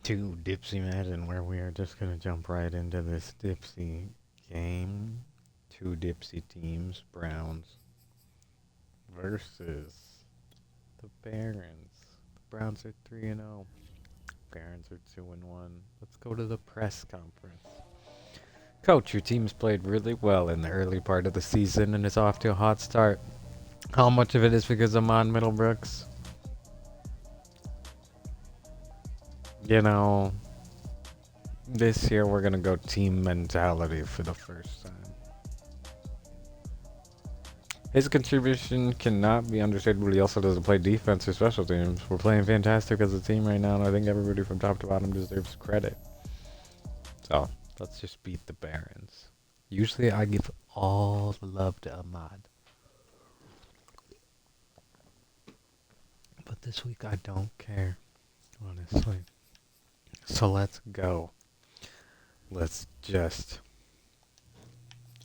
to Dipsey Madden, where we are just gonna jump right into this Dipsey game. Two Dipsey teams, Browns versus the Barons. The Browns are 3-0. Barons are 2-1. Let's go to the press conference. Coach, your team's played really well in the early part of the season and is off to a hot start. How much of it is because of Mon Middlebrooks? You know, this year we're gonna go team mentality for the first time. His contribution cannot be understated, but he also doesn't play defense or special teams. We're playing fantastic as a team right now, and I think everybody from top to bottom deserves credit. So, let's just beat the Barons. Usually I give all the love to Ahmad. But this week I don't care, honestly. So let's go. Let's just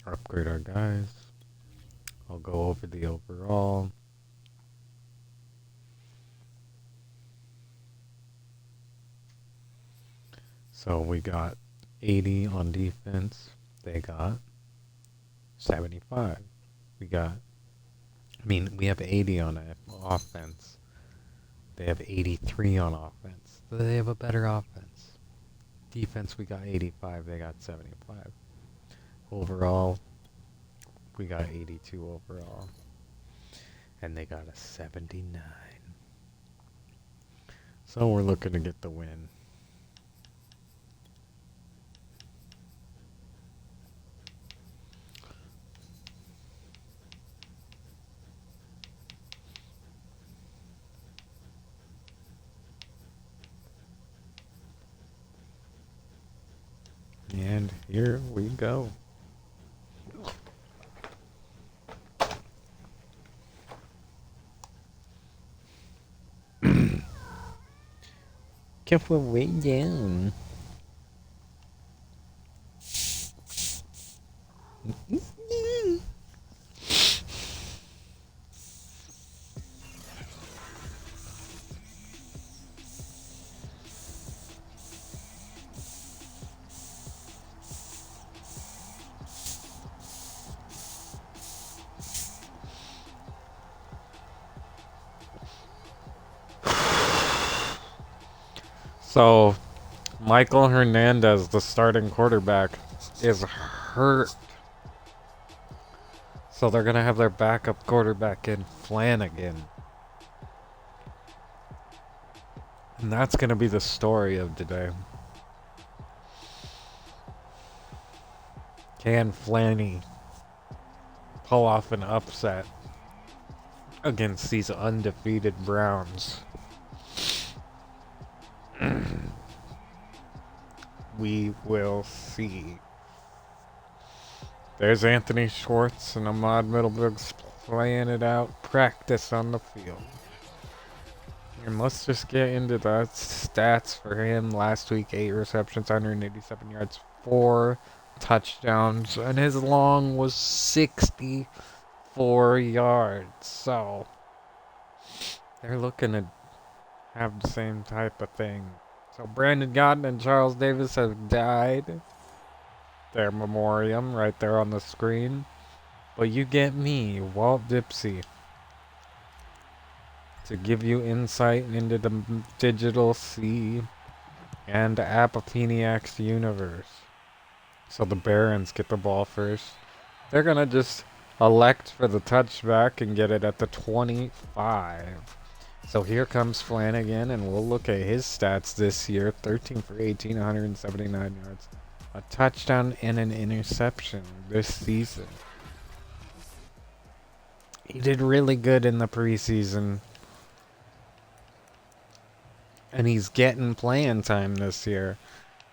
upgrade our guys. I'll go over the overall. So we got 80 on defense. They got 75. We have 80 on offense. They have 83 on offense. So they have a better offense. Defense, we got 85. They got 75. Overall, we got 82 overall. And they got a 79. So we're looking to get the win. And here we go. Careful, way down. So, Michael Hernandez, the starting quarterback, is hurt. So they're going to have their backup quarterback in Flanagan. And that's going to be the story of today. Can Flanny pull off an upset against these undefeated Browns? We will see. There's Anthony Schwartz and Ahmad Middlebrooks playing it out. Practice on the field. And let's just get into the stats for him. Last week, 8 receptions, 187 yards, 4 touchdowns, and his long was 64 yards. So, they're looking to have the same type of thing. So Brandon Gotton and Charles Davis have died. Their memoriam right there on the screen. But you get me, Walt Dipsey, to give you insight into the digital sea and Apopeniac's universe. So the Barons get the ball first. They're going to just elect for the touchback and get it at the 25. So here comes Flanagan, and we'll look at his stats this year. 13 for 18, 179 yards. A touchdown and an interception this season. He did really good in the preseason. And he's getting playing time this year.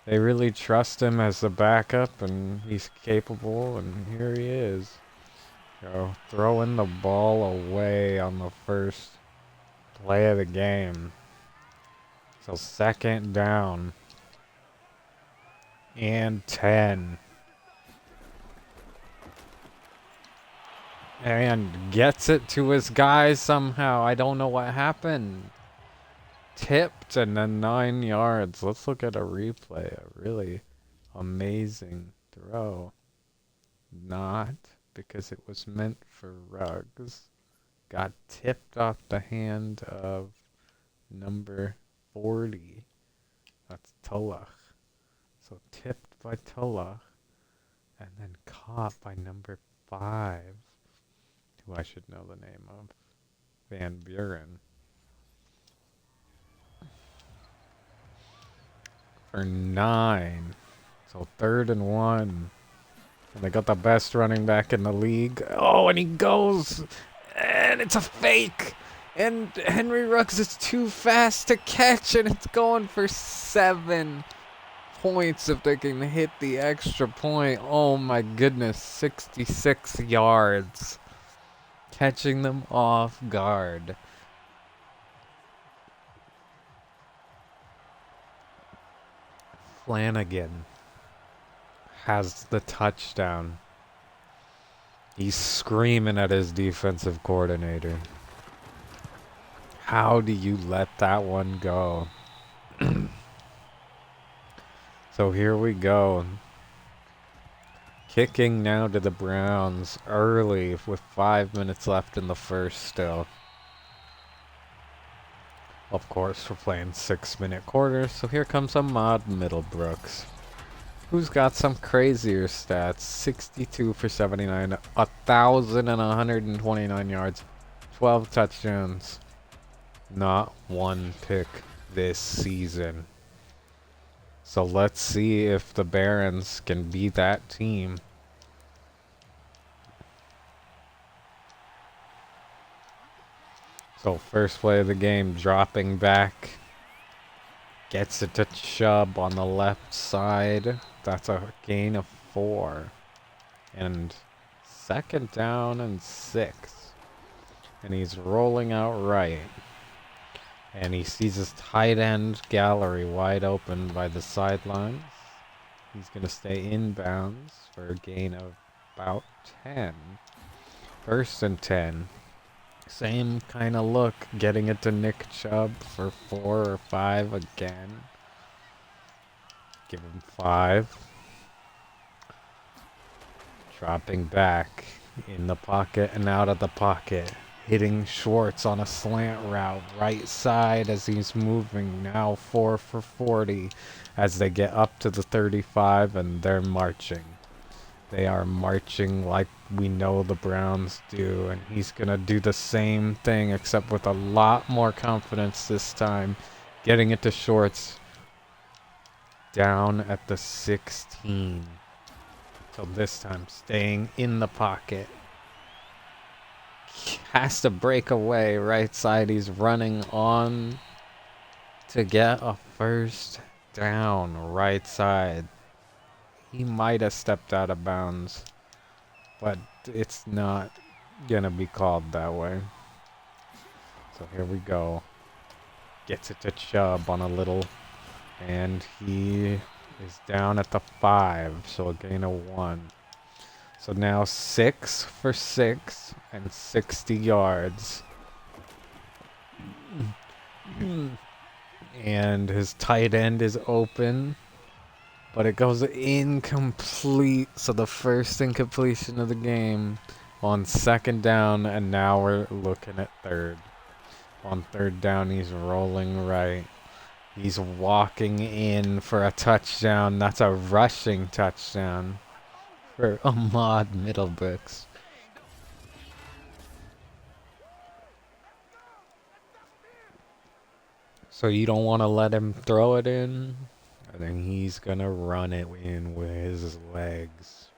They really trust him as the backup, and he's capable, and here he is. So, throwing the ball away on the first play of the game. So, second down. And 10. And gets it to his guys somehow. I don't know what happened. tipped and then 9 yards. Let's look at a replay. A really amazing throw. Not, because it was meant for Ruggs. Got tipped off the hand of number 40. That's Tulach. So tipped by Tulach and then caught by number 5, who I should know the name of, Van Buren. For 9. So 3rd and 1. And they got the best running back in the league. Oh, and he goes. And it's a fake. And Henry Ruggs is too fast to catch. And it's going for 7 points if they can hit the extra point. Oh my goodness. 66 yards. Catching them off guard. Flanagan has the touchdown. He's screaming at his defensive coordinator. How do you let that one go? So here we go. Kicking now to the Browns early with 5 minutes left in the first still. Of course, we're playing 6-minute quarters, so here comes Ahmad Middlebrooks, who's got some crazier stats. 62 for 79, 1,129 yards, 12 touchdowns. Not one pick this season. So let's see if the Barons can be that team. So first play of the game, dropping back. Gets it to Chubb on the left side. That's a gain of 4. And 2nd down and 6. And he's rolling out right. And he sees his tight end Gallery wide open by the sidelines. He's going to stay inbounds for a gain of about 10. 1st and 10. Same kind of look, getting it to Nick Chubb for 4 or 5 again. Give him 5. Dropping back in the pocket and out of the pocket. Hitting Schwartz on a slant route, right side as he's moving. Now 4 for 40 as they get up to the 35 and they're marching. They are marching like we know the Browns do, and he's going to do the same thing except with a lot more confidence this time. Getting it to Schwartz down at the 16. So this time staying in the pocket. Has to break away right side. He's running on to get a 1st down right side. He might have stepped out of bounds, but it's not gonna be called that way. So here we go. Gets it to Chubb on a little, and he is down at the 5, so a gain of 1. So now 6 for 6 and 60 yards. And his tight end is open, but it goes incomplete. So the first incompletion of the game on 2nd down, and now we're looking at 3rd. On 3rd down, he's rolling right. He's walking in for a touchdown. That's a rushing touchdown for Ahmad Middlebrooks. So you don't want to let him throw it in? I think he's going to run it in with his legs.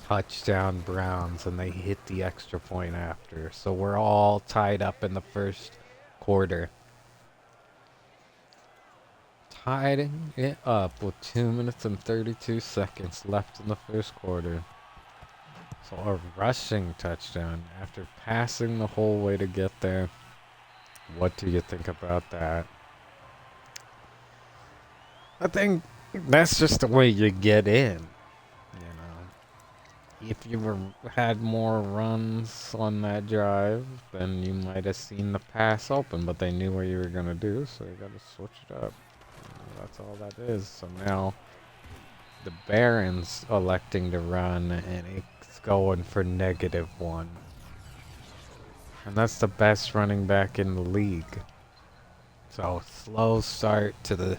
Touchdown Browns, and they hit the extra point after. So we're all tied up in the first quarter. Tying it up with 2 minutes and 32 seconds left in the first quarter. So a rushing touchdown after passing the whole way to get there. What do you think about that? I think that's just the way you get in. if you had more runs on that drive, then you might have seen the pass open, but they knew what you were going to do, so you got to switch it up. That's all that is. So now the Baron's electing to run, and it's going for -1. And that's the best running back in the league. So slow start to the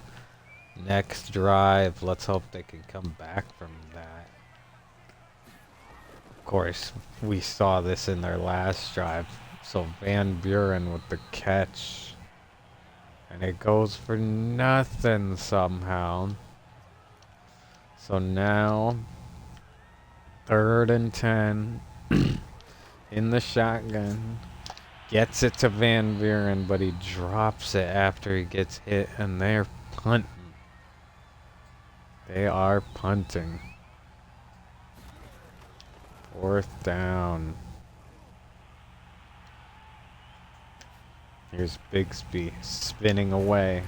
next drive. Let's hope they can come back from that. Of course, we saw this in their last drive. So Van Buren with the catch. And it goes for nothing somehow. So now, 3rd and 10 in the shotgun. Gets it to Van Buren, but he drops it after he gets hit, and they're punting. They are punting. 4th down. Here's Bixby spinning away.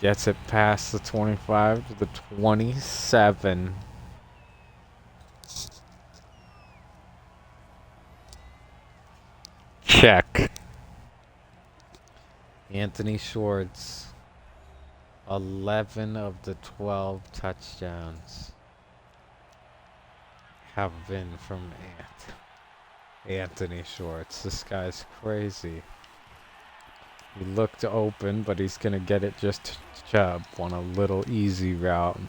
Gets it past the 25 to the 27. Check. Anthony Schwartz, 11 of the 12 touchdowns have been from Anthony Schwartz. This guy's crazy. He looked open, but he's going to get it just to Chubb on a little easy route.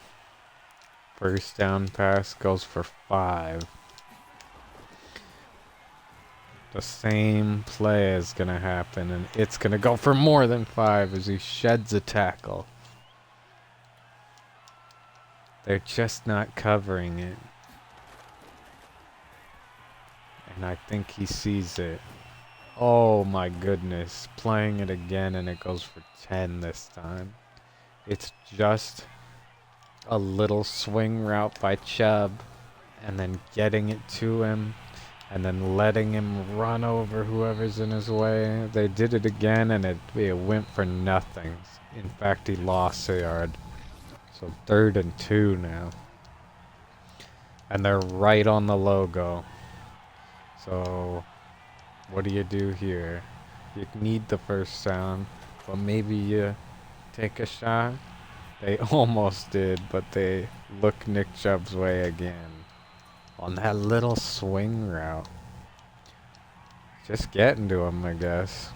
1st down pass goes for 5. The same play is going to happen, and it's going to go for more than 5 as he sheds a tackle. They're just not covering it. And I think he sees it. Oh my goodness. Playing it again, and it goes for 10 this time. It's just a little swing route by Chubb, and then getting it to him, and then letting him run over whoever's in his way. They did it again, and it went for nothing. In fact, he lost a yard. So 3rd and 2 now. And they're right on the logo. So what do you do here? You need the 1st down, but maybe you take a shot. They almost did, but they look Nick Chubb's way again. On that little swing route. Just getting to him, I guess.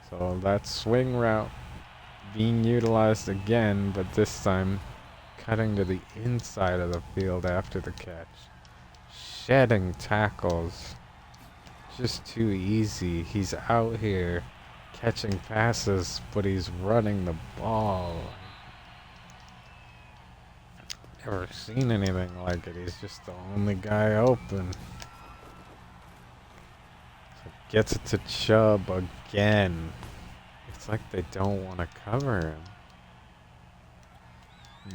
So that swing route being utilized again, but this time cutting to the inside of the field after the catch. Shedding tackles. Just too easy. He's out here catching passes, but he's running the ball. Never seen anything like it. He's just the only guy open. So gets it to Chubb again. It's like they don't want to cover him.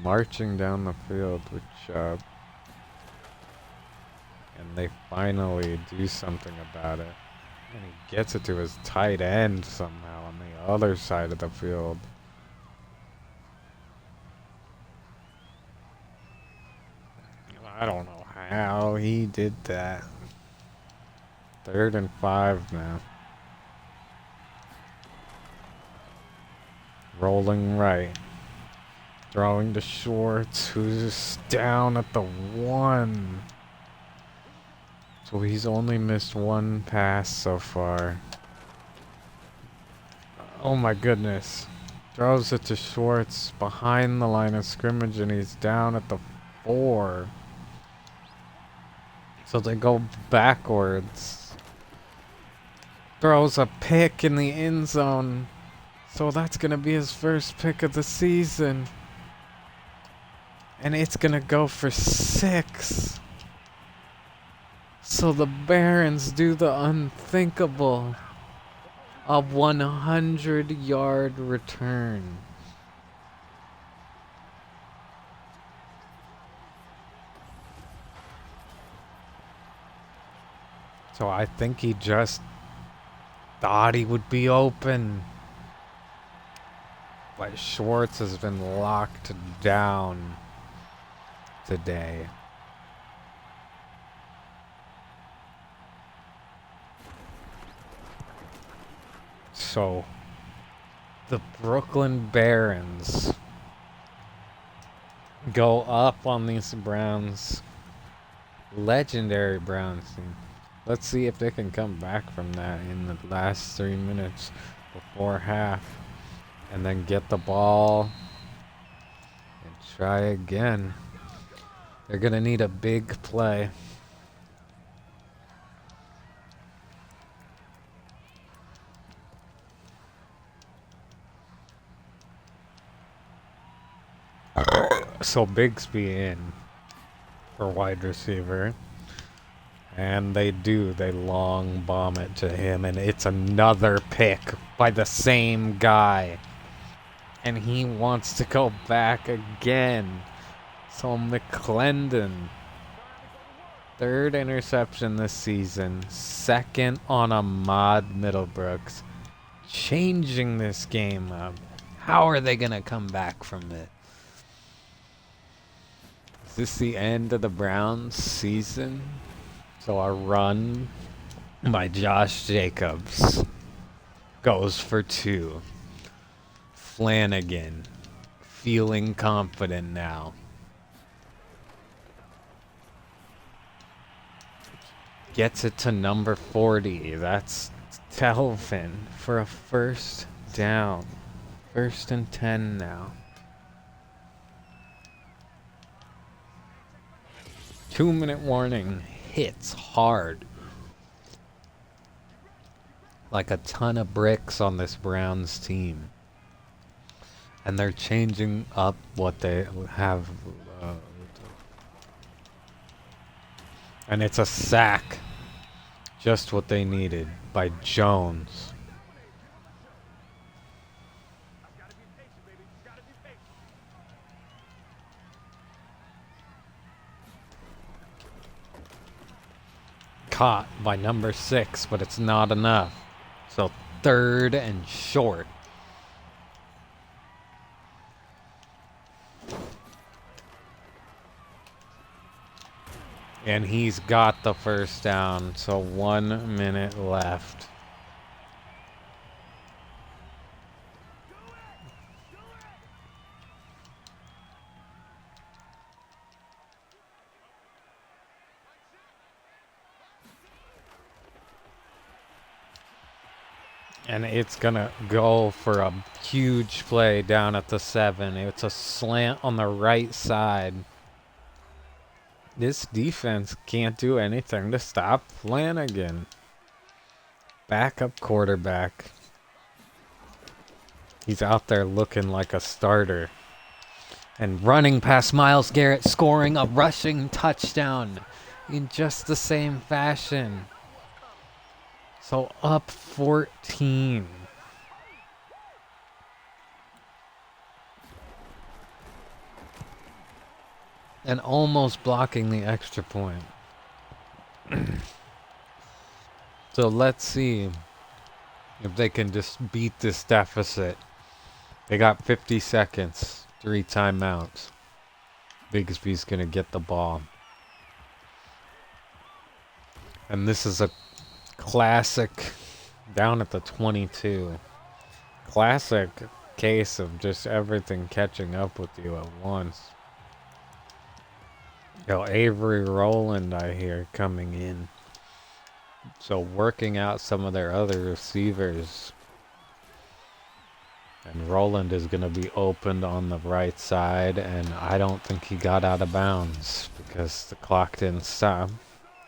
Marching down the field with Chubb. And they finally do something about it. And he gets it to his tight end somehow on the other side of the field. I don't know how he did that. 3rd and 5 now. Rolling right. Throwing to Schwartz, who's down at the 1. So he's only missed 1 pass so far. Oh my goodness. Throws it to Schwartz behind the line of scrimmage, and he's down at the 4. So they go backwards. Throws a pick in the end zone. So that's going to be his first pick of the season. And it's going to go for 6. So the Barons do the unthinkable. A 100-yard return. So I think he just thought he would be open. But Schwartz has been locked down today. So, the Brooklyn Barons go up on these Browns. Legendary Browns team. Let's see if they can come back from that in the last 3 minutes before half. And then get the ball and try again. They're going to need a big play. So Bigsby in for wide receiver. And they do. They long bomb it to him. And it's another pick by the same guy. And he wants to go back again. So McClendon. Third interception this season. Second on Ahmad Middlebrooks. Changing this game up. How are they going to come back from it? Is this the end of the Browns season? So a run by Josh Jacobs goes for 2. Flanagan feeling confident now. Gets it to number 40. That's Telvin for a first down. 1st and 10 now. 2-minute warning. Hits hard. Like a ton of bricks on this Browns team. And they're changing up what they have. And it's a sack. Just what they needed by Jones. Caught by number 6, but it's not enough. So 3rd and short. And he's got the first down, so 1 minute left. And it's gonna go for a huge play down at the 7. It's a slant on the right side. This defense can't do anything to stop Flanagan. Backup quarterback. He's out there looking like a starter. And running past Myles Garrett, scoring a rushing touchdown in just the same fashion. So up 14. And almost blocking the extra point. So let's see if they can just beat this deficit. They got 50 seconds, 3 timeouts. Bigsby's going to get the ball. And this is a classic down at the 22. Classic case of just everything catching up with you at once. Yo, Avery Rowland, I hear, coming in. So working out some of their other receivers. And Rowland is going to be opened on the right side. And I don't think he got out of bounds because the clock didn't stop.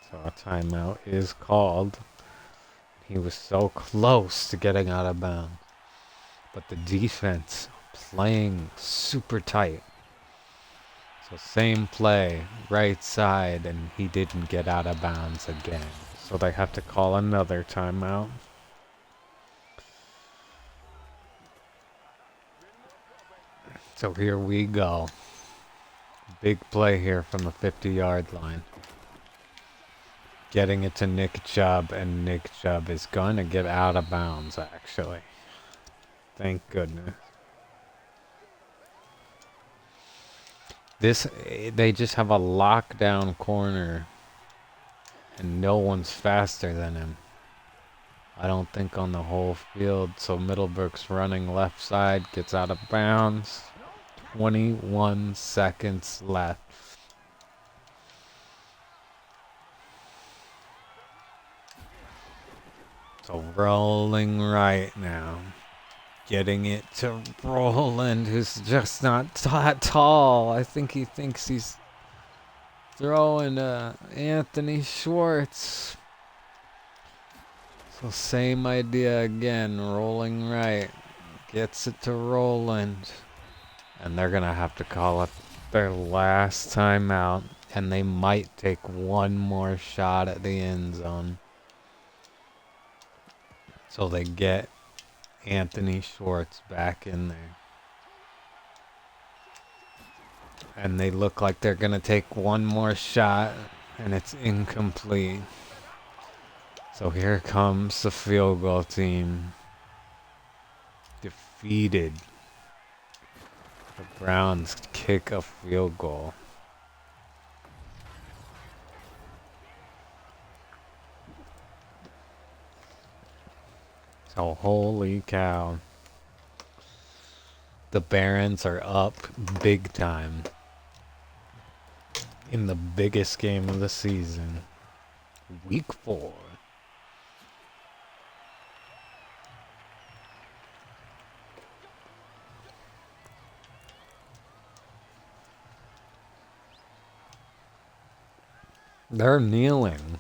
So a timeout is called. He was so close to getting out of bounds. But the defense playing super tight. So same play, right side, and he didn't get out of bounds again. So they have to call another timeout. So here we go. Big play here from the 50-yard line. Getting it to Nick Chubb, and Nick Chubb is going to get out of bounds, actually. Thank goodness. They just have a lockdown corner, and no one's faster than him. I don't think on the whole field. So Middlebrook's running left side, gets out of bounds. 21 seconds left. So rolling right now. Getting it to Roland, who's just not that tall. I think he thinks he's throwing Anthony Schwartz. So same idea again, rolling right. Gets it to Roland. And they're going to have to call it their last timeout. And they might take one more shot at the end zone. So they get Anthony Schwartz back in there. And they look like they're going to take one more shot. And it's incomplete. So here comes the field goal team. Defeated. The Browns kick a field goal. So holy cow. The Barons are up big time. In the biggest game of the season. Week 4. They're kneeling.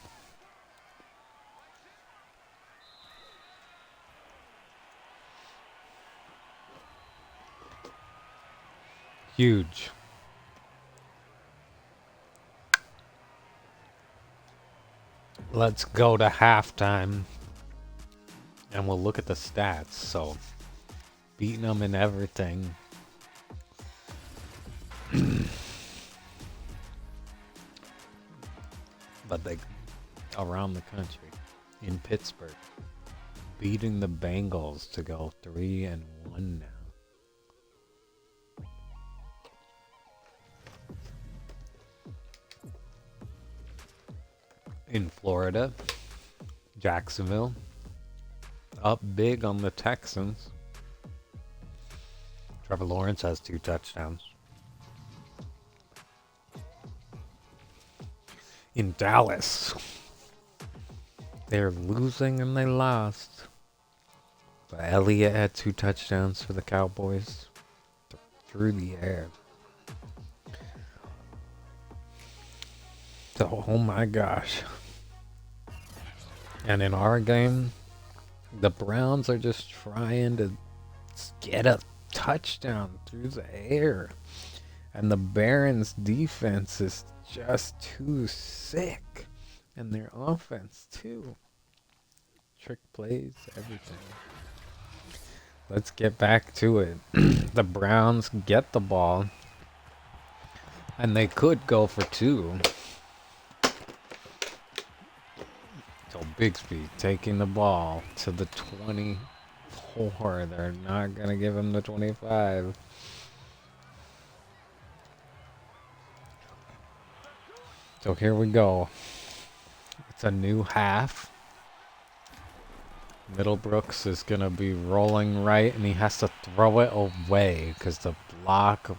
Huge. Let's go to halftime. And we'll look at the stats. So, beating them in everything. But they, around the country. In Pittsburgh. Beating the Bengals to go 3-1 now. In Florida, Jacksonville, up big on the Texans. Trevor Lawrence has 2 touchdowns. In Dallas, they're losing and they lost. But Elliott had 2 touchdowns for the Cowboys through the air. So, oh my gosh. And in our game, the Browns are just trying to get a touchdown through the air. And the Barons' defense is just too sick. And their offense, too. Trick plays, everything. Let's get back to it. The Browns get the ball. And they could go for 2. So Bixby taking the ball to the 24. They're not going to give him the 25. So here we go. It's a new half. Middlebrooks is going to be rolling right, and he has to throw it away because the block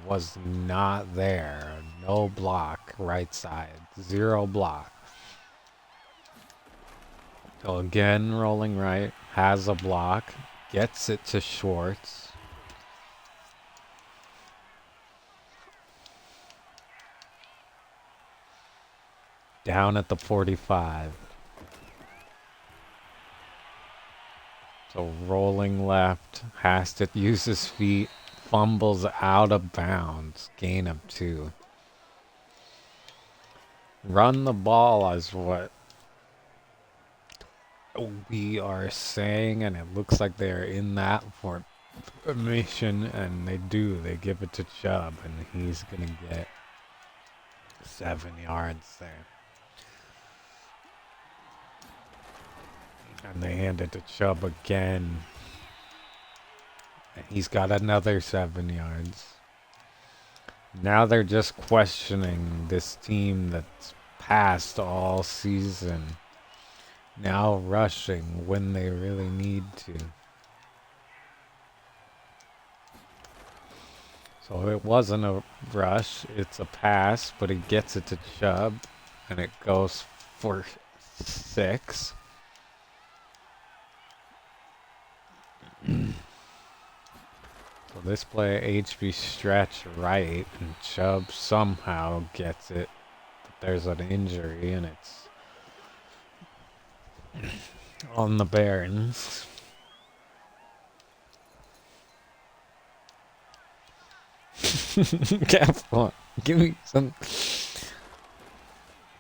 was not there. No block right side. 0 block. So again, rolling right, has a block, gets it to Schwartz. Down at the 45. So rolling left, has to use his feet, fumbles out of bounds, gain of 2. Run the ball is what we are saying, and it looks like they're in that formation, and they do. They give it to Chubb, and he's going to get 7 yards there. And they hand it to Chubb again. And he's got another 7 yards. Now they're just questioning this team that's passed all season. Now rushing when they really need to. So it wasn't a rush, it's a pass, but he gets it to Chubb, and it goes for 6. So this play HB stretch right, and Chubb somehow gets it, but there's an injury, and it's on the Barons. Careful. Give me some.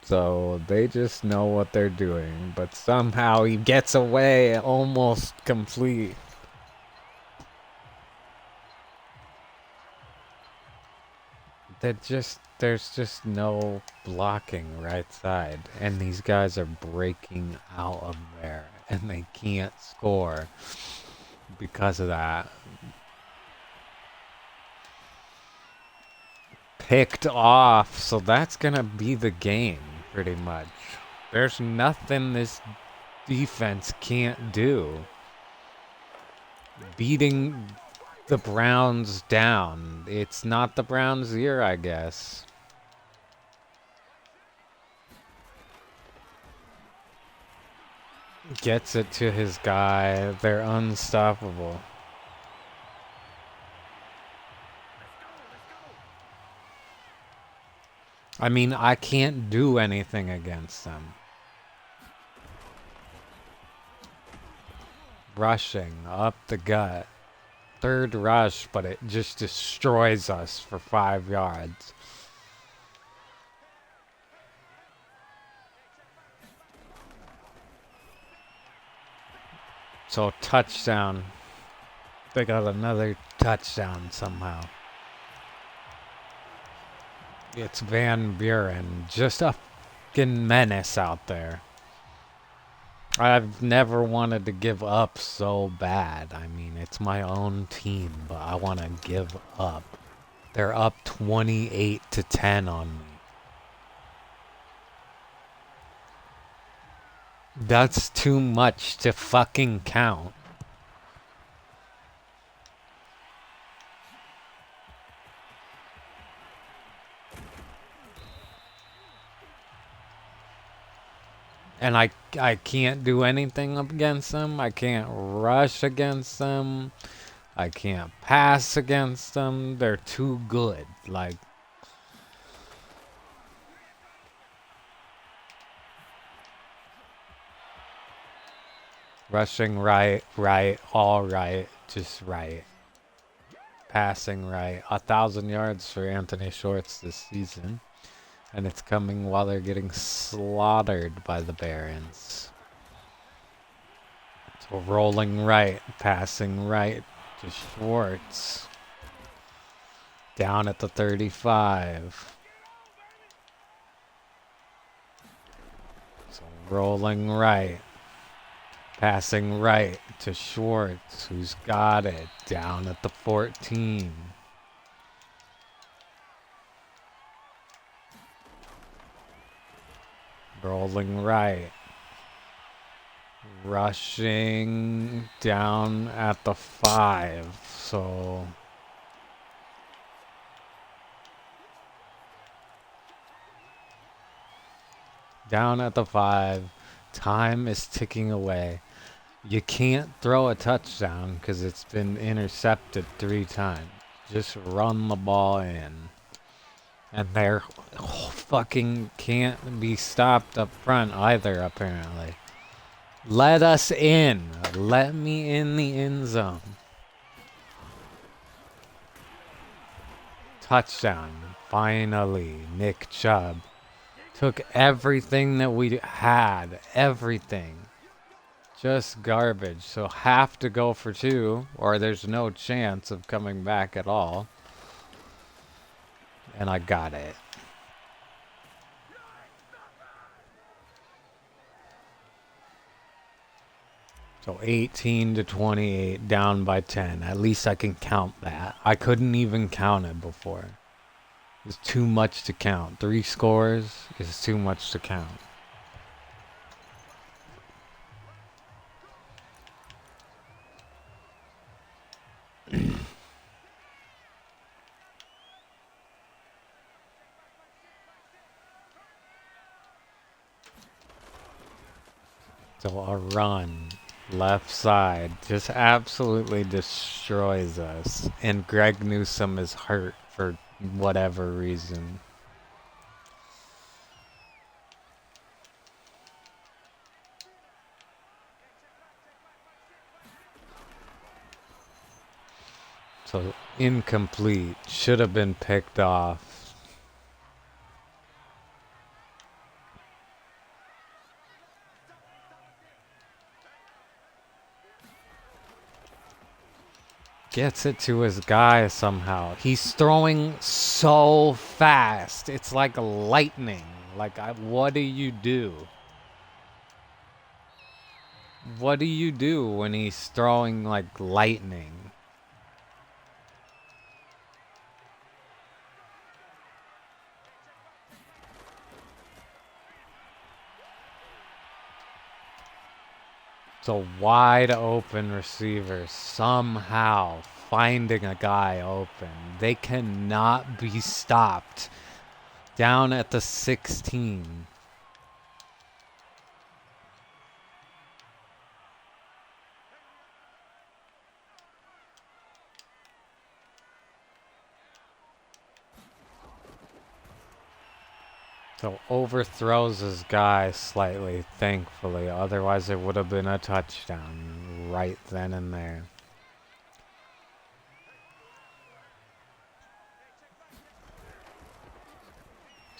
So they just know what they're doing, but somehow he gets away almost complete. There's just no blocking right side, and these guys are breaking out of there, and they can't score because of that. Picked off, so that's gonna be the game, pretty much. There's nothing this defense can't do. Beating the Browns down. It's not the Browns' year, I guess. Gets it to his guy. They're unstoppable. I mean, I can't do anything against them. Rushing up the gut. Third rush, but it just destroys us for 5 yards. So touchdown. They got another touchdown somehow. It's Van Buren. Just a fucking menace out there. I've never wanted to give up so bad. I mean, it's my own team, but I want to give up. They're up 28-10 on me. That's too much to fucking count. And I can't do anything against them. I can't rush against them. I can't pass against them. They're too good. Like, rushing right, all right, just right. Passing right. 1,000 yards for Anthony Shorts this season. And it's coming while they're getting slaughtered by the Barons. So rolling right, passing right to Schwartz. Down at the 35. So rolling right, passing right to Schwartz, who's got it. Down at the 14. Rolling right. Rushing down at the 5. So down at the 5. Time is ticking away. You can't throw a touchdown because it's been intercepted 3 times. Just run the ball in. And they're fucking can't be stopped up front either, apparently. Let us in. Let me in the end zone. Touchdown. Finally, Nick Chubb. Took everything that we had. Everything. Just garbage. So have to go for 2, or there's no chance of coming back at all. And I got it. So 18-28, down by 10. At least I can count that. I couldn't even count it before. It's too much to count. 3 scores is too much to count. So a run, left side, just absolutely destroys us. And Greg Newsome is hurt for whatever reason. So incomplete, should have been picked off. Gets it to his guy somehow. He's throwing so fast. It's like lightning. Like, what do you do? What do you do when he's throwing like lightning? It's a wide open receiver somehow finding a guy open. They cannot be stopped. Down at the 16. So overthrows his guy slightly, thankfully. Otherwise it would have been a touchdown right then and there.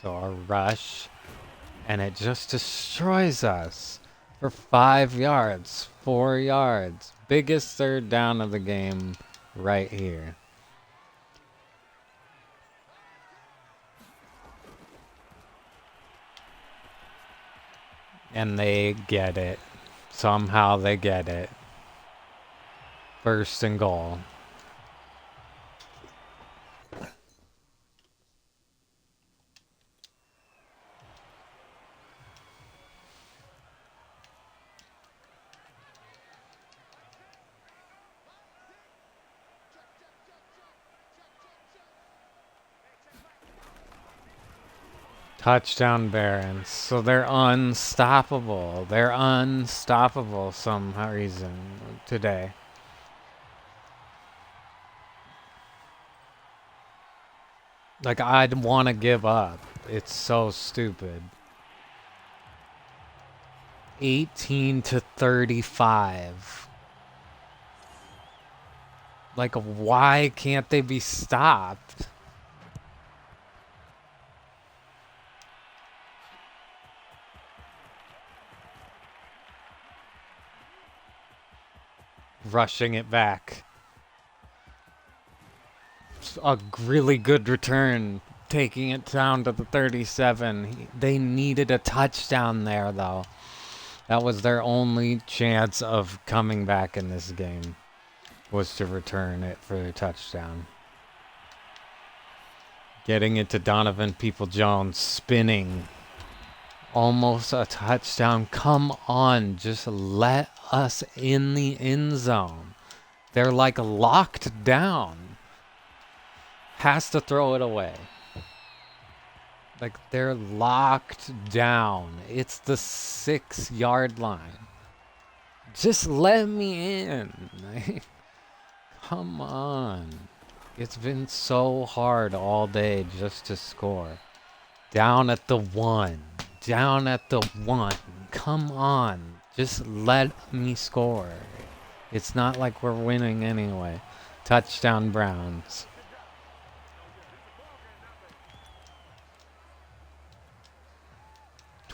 So a rush, and it just destroys us for 5 yards, 4 yards. Biggest third down of the game right here. And they get it. Somehow they get it. First and goal. Touchdown Barons. So they're unstoppable. They're unstoppable some reason today. Like, I'd want to give up. It's so stupid. 18-35. Like, why can't they be stopped? Rushing it back. A really good return, taking it down to the 37. They needed a touchdown there, though. That was their only chance of coming back in this game, was to return it for a touchdown. Getting it to Donovan People-Jones, spinning. Almost a touchdown. Come on, just let us in the end zone. They're like locked down. Has to throw it away. Like, they're locked down. It's the 6-yard line. Just let me in. Come on. It's been so hard all day just to score. Down at the 1. Down at the 1. Come on. Just let me score. It's not like we're winning anyway. Touchdown Browns.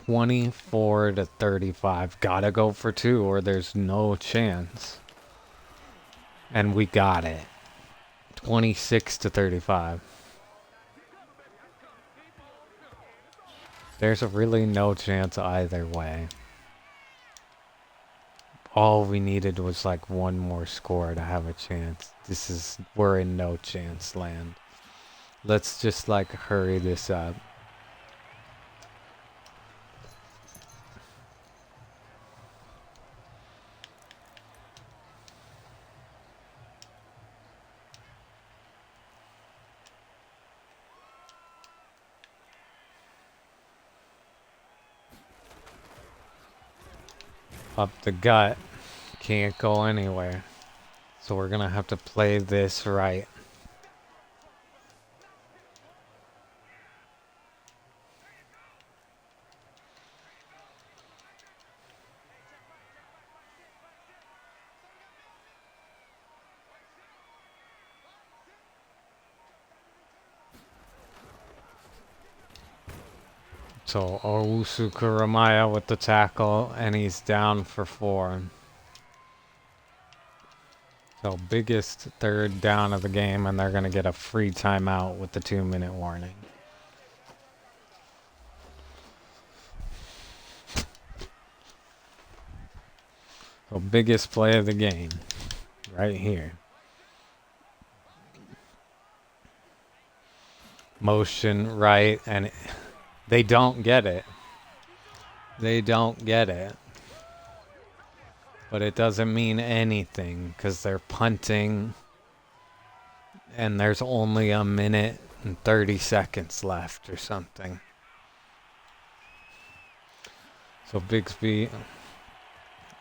24-35. Gotta go for 2 or there's no chance. And we got it. 26-35. There's really no chance either way. All we needed was like one more score to have a chance. We're in no chance land. Let's just like hurry this up. up the gut. Can't go anywhere. So we're gonna have to play this right. So Owusu Kuramaya with the tackle, and he's down for 4. So biggest third down of the game, and they're going to get a free timeout with the 2-minute warning. So biggest play of the game, right here. Motion right, and they don't get it. They don't get it. But it doesn't mean anything because they're punting and there's only 1 minute and 30 seconds left or something. So Bixby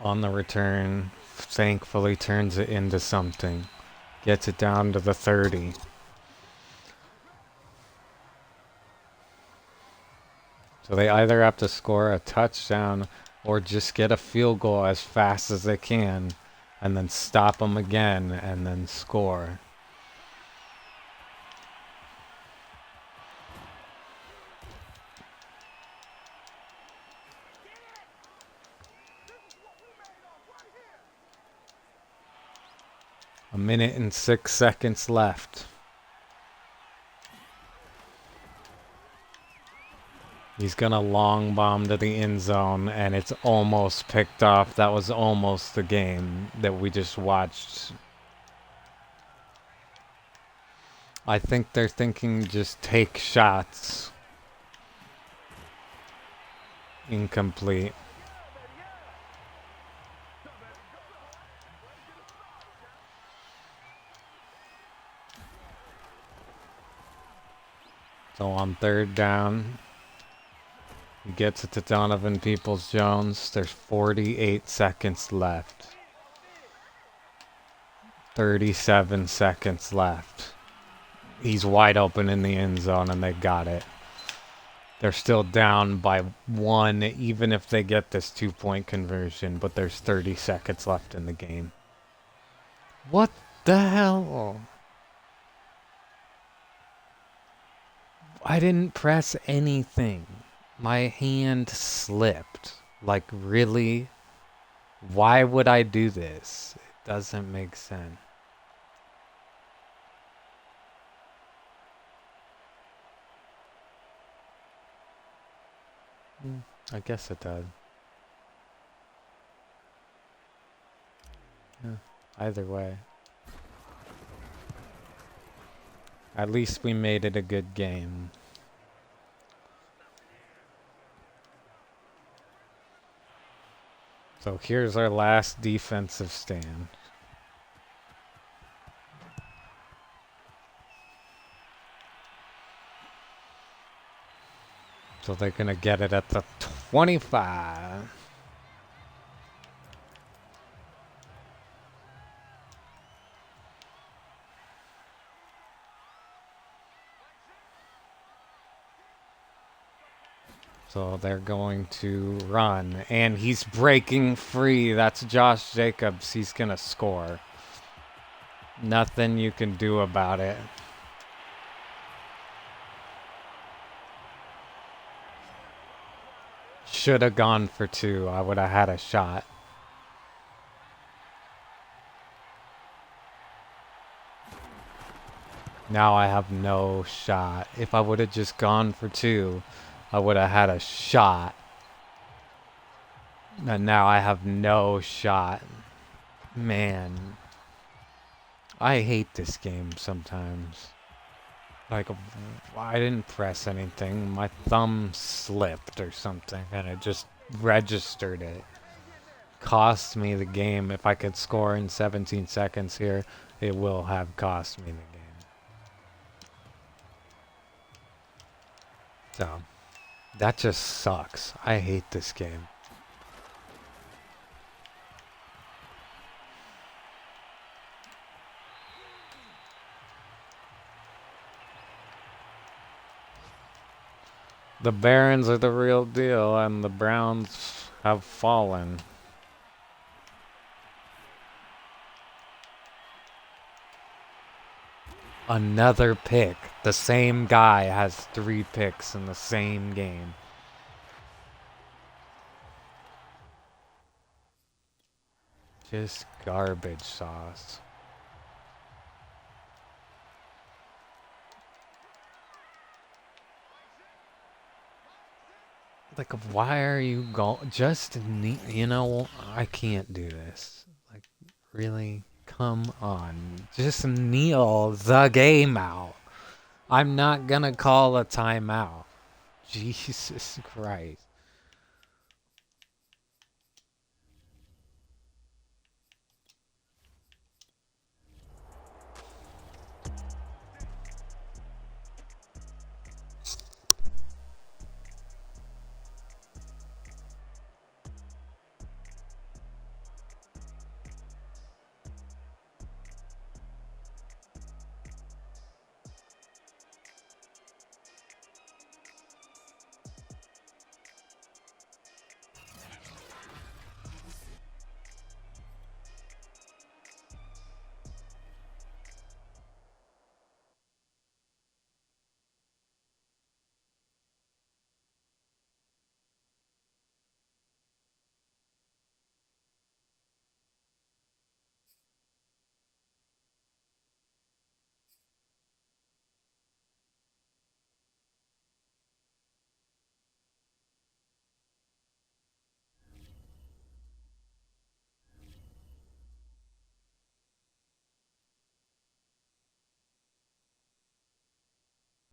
on the return thankfully turns it into something. Gets it down to the 30. So they either have to score a touchdown or just get a field goal as fast as they can and then stop them again and then score. A 1 minute and 6 seconds left. He's gonna long bomb to the end zone, and it's almost picked off. That was almost the game that we just watched. I think they're thinking just take shots. Incomplete. So on 3rd down, he gets it to Donovan Peoples-Jones. There's 48 seconds left. 37 seconds left. He's wide open in the end zone, and they got it. They're still down by 1, even if they get this 2-point conversion, but there's 30 seconds left in the game. What the hell? I didn't press anything. My hand slipped. Like, really? Why would I do this? It doesn't make sense. I guess it does. Yeah, either way. At least we made it a good game. So here's our last defensive stand. So they're going to get it at the 25. So they're going to run. And he's breaking free. That's Josh Jacobs. He's going to score. Nothing you can do about it. Should have gone for 2. I would have had a shot. Now I have no shot. If I would have just gone for 2, I would have had a shot. And now I have no shot. Man. I hate this game sometimes. Like, I didn't press anything. My thumb slipped or something, and it just registered it. Cost me the game. If I could score in 17 seconds here, it will have cost me the game. So, that just sucks. I hate this game. The Barons are the real deal, and the Browns have fallen. Another pick. The same guy has 3 picks in the same game. Just garbage sauce. Like, why are you going? Just, you know, I can't do this. Like, really? Come on. Just kneel the game out. I'm not gonna call a timeout. Jesus Christ.